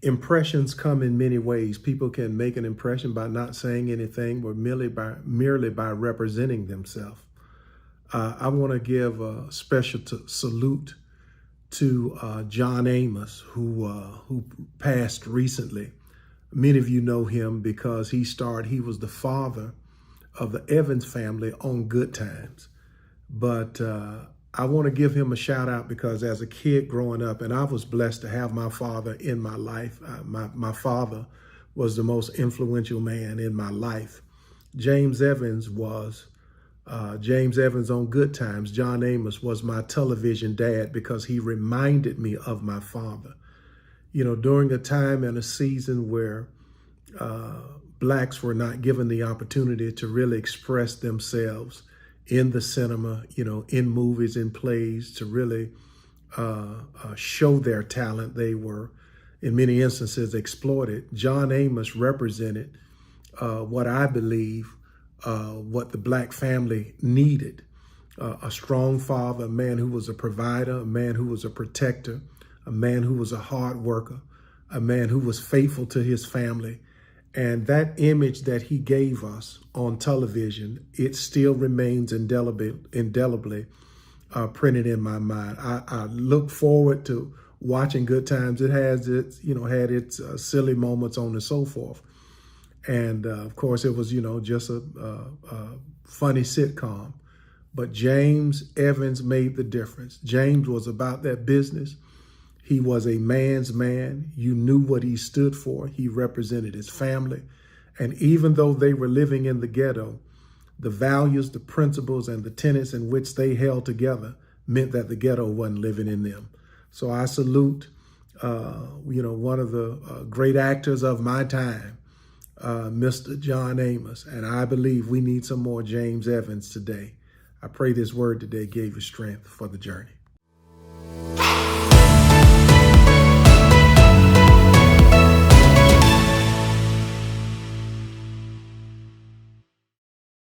impressions come in many ways. People can make an impression by not saying anything, or merely by representing themselves. I want to give a special salute to John Amos, who passed recently. Many of you know him because he was the father of the Evans family on Good Times. But I want to give him a shout out because as a kid growing up, and I was blessed to have my father in my life. My father was the most influential man in my life. James Evans on Good Times. John Amos was my television dad because he reminded me of my father. You know, during a time and a season where blacks were not given the opportunity to really express themselves in the cinema, you know, in movies, in plays, to really show their talent. They were, in many instances, exploited. John Amos represented what I believe what the black family needed. A strong father, a man who was a provider, a man who was a protector, a man who was a hard worker, a man who was faithful to his family. And that image that he gave us on television, it still remains indelibly printed in my mind. I look forward to watching Good Times. It has its, had its silly moments, on and so forth. And of course, it was, just a funny sitcom. But James Evans made the difference. James was about that business. He was a man's man. You knew what he stood for. He represented his family. And even though they were living in the ghetto, the values, the principles, and the tenets in which they held together meant that the ghetto wasn't living in them. So I salute, one of the great actors of my time, Mr. John Amos. And I believe we need some more James Evans today. I pray this word today gave you strength for the journey.